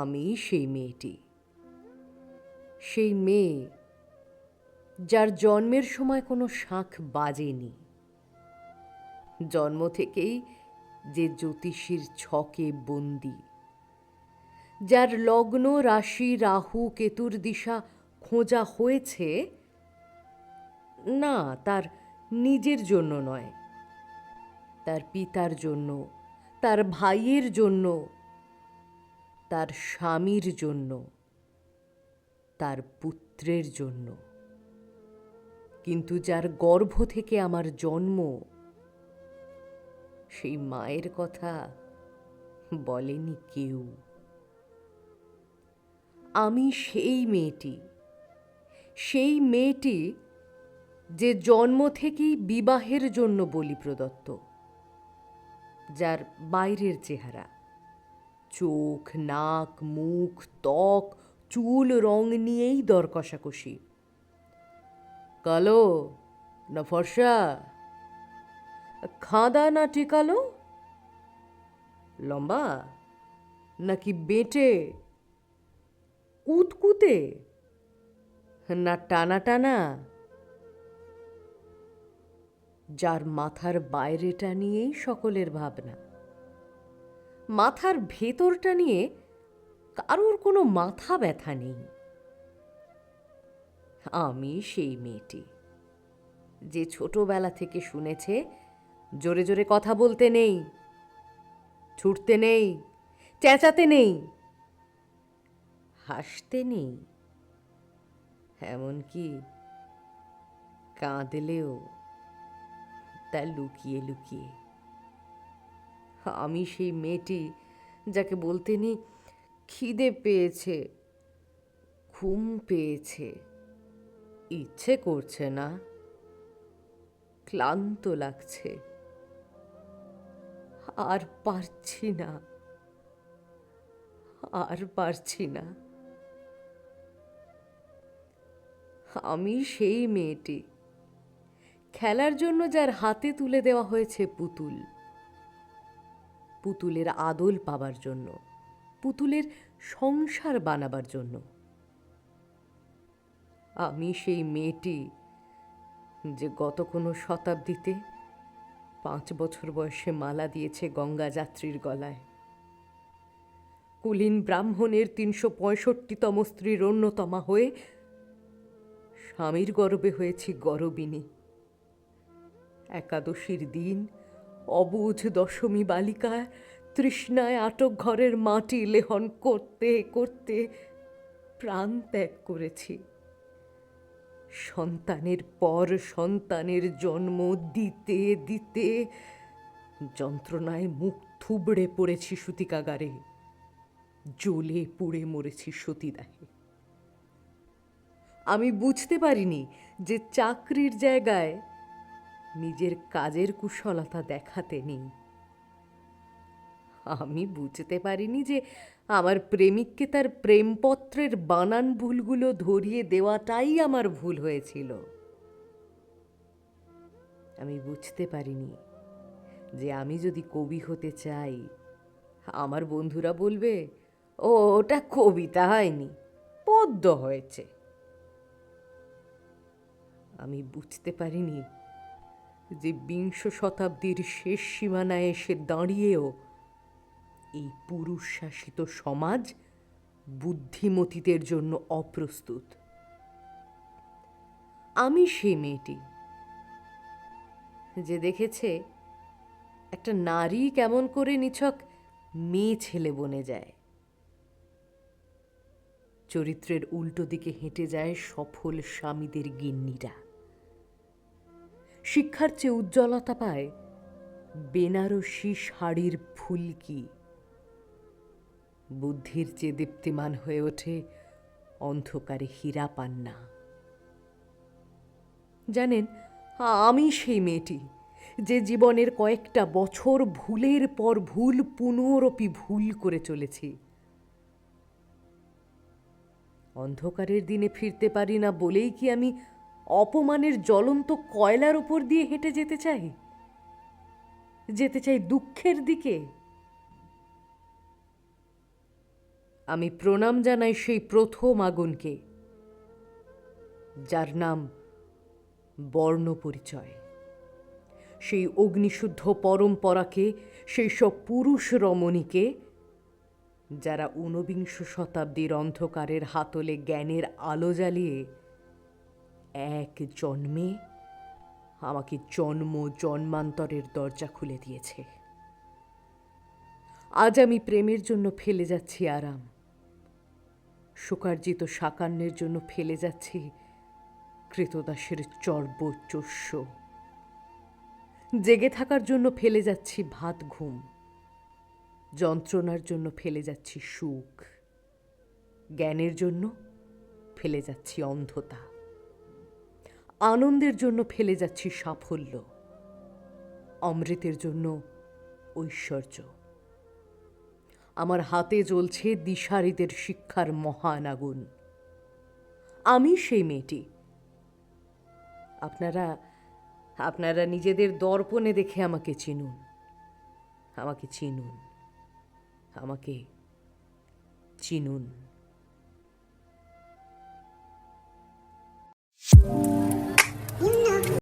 আমি সেই মেয়েটি, সেই মেয়ে যার জন্মের সময় কোনো শাঁখ বাজেনি, জন্ম থেকেই যে জ্যোতিষীর ছকে বন্দি, যার লগ্ন রাশি রাহু কেতুর দিশা খোঁজা হয়েছে, না তার নিজের জন্য নয়, তার পিতার জন্য, তার ভাইয়ের জন্য, তার স্বামীর জন্য, তার পুত্রের জন্য। কিন্তু যার গর্ভ থেকে আমার জন্ম, সেই মায়ের কথা বলেনি কেউ। আমি সেই মেয়েটি, সেই মেয়েটি যে জন্ম থেকেই বিবাহের জন্য বলি প্রদত্ত, যার বাইরের চেহারা, চোখ, নাক, মুখ, ত্বক, চুল রং নিয়েই দর কষাকষি। কালো না ফর্সা, খাঁদা না টিকালো, লম্বা নাকি বেঁটে, কুতকুতে না টানা টানা, যার মাথার বাইরেটা নিয়েই সকলের ভাবনা, মাথার ভেতরটা নিয়ে কারোর কোনো মাথা ব্যথা নেই। আমি সেই মেয়েটি যে ছোটবেলা থেকে শুনেছে জোরে জোরে কথা বলতে নেই, ছুটতে নেই, চেঁচাতে নেই, হাসতে নেই, এমনকি কাঁদলেও তা লুকিয়ে লুকিয়ে। আমি সেই মেয়েটি যাকে বলতে নেই খিদে পেয়েছে, ঘুম পেয়েছে, ইচ্ছে করছে না, ক্লান্ত লাগছে, আর পারছি না, আর পারছি না। আমি সেই মেয়েটি খেলার জন্য যার হাতে তুলে দেওয়া হয়েছে পুতুল, পুতুলের আদল পাবার জন্য, পুতুলের সংসার বানাবার জন্য। আমি সেই মেয়েটি যে গত কোনো শতাব্দীতে 5 বছর বয়সে মালা দিয়েছে গঙ্গা যাত্রীর গলায়, কুলীন ব্রাহ্মণের 365তম স্ত্রীর অন্যতমা হয়ে স্বামীর গর্বে হয়েছি গরবিনী। একাদশীর দিন অবুঝ দশমী বালিকা তৃষ্ণায় আটক ঘরের মাটি লেহন করতে করতে প্রাণ ত্যাগ করেছি। সন্তানের পর সন্তানের জন্ম দিতে দিতে যন্ত্রণায় মুখ থুবড়ে পড়েছি সূতিকাগারে, জ্বলে পুড়ে মরেছি সতীদাহে। আমি বুঝতে পারিনি যে চাকরির জায়গায় নিজের কাজের কুশলতা দেখাতে নেই। আমি বুঝতে পারিনি যে আমার প্রেমিককে তার প্রেমপত্রের বানান ভুলগুলো ধরিয়ে দেওয়াটাই আমার ভুল হয়েছিল। আমি বুঝতে পারিনি যে আমি যদি কবি হতে চাই, আমার বন্ধুরা বলবে, ও ওটা কবিতা হয়নি, পদ্য হয়েছে। আমি বুঝতে পারিনি যে 20 শতাব্দীর শেষ সীমানায় এসে দাঁড়িয়েও এই পুরুষ শাসিত সমাজ বুদ্ধিমতীদের জন্য অপ্রস্তুত। আমি সেই মেয়েটি যে দেখেছে একটা নারী কেমন করে নিছক মেয়ে ছেলে বনে যায়, চরিত্রের উল্টো দিকে হেঁটে যায় সফল স্বামীদের গিন্নিরা। শিক্ষার চেয়ে উজ্জ্বলতা পায় বেনারসি শাড়ির ফুলকি, বুদ্ধির চেয়ে দীপ্তিমান হয়ে ওঠে অন্ধকারে হীরা পান্না। জানেন, আমি সেই মেয়েটি যে জীবনের কয়েকটা বছর ভুলের পর ভুল পুনরপি ভুল করে চলেছি। অন্ধকারের দিনে ফিরতে পারি না বলেই কি আমি অপমানের জ্বলন্ত কয়লার উপর দিয়ে হেঁটে যেতে চাই? যেতে চাই দুঃখের দিকে? আমি প্রণাম জানাই সেই প্রথম আগুনকে, যার নাম বর্ণপরিচয়। সেই অগ্নিশুদ্ধ পরম্পরাকে, সেই সব পুরুষ রমণীকে যারা ঊনবিংশ শতাব্দীর অন্ধকারের হাতলে জ্ঞানের আলো জ্বালিয়ে এক জন্মে আমাকে জন্ম জন্মান্তরের দরজা খুলে দিয়েছে। আজ আমি প্রেমের জন্য ফেলে যাচ্ছি আরাম, শোকার্জিত সাকান্যের জন্য ফেলে যাচ্ছি কৃতদাসের চর্বচস্য, জেগে থাকার জন্য ফেলে যাচ্ছি ভাত ঘুম, যন্ত্রণার জন্য ফেলে যাচ্ছি সুখ, জ্ঞানের জন্য ফেলে যাচ্ছি অন্ধতা, আনন্দের জন্য ফেলে যাচ্ছি সাফল্য, অমৃতের জন্য ঐশ্বর্য। আমার হাতে জ্বলছে দিশারীদের শিক্ষার মহান আগুন। আমি সেই মেয়েটি। আপনারা আপনারা নিজেদের দর্পণে দেখে আমাকে চিনুন, আমাকে চিনুন, আমাকে চিনুন।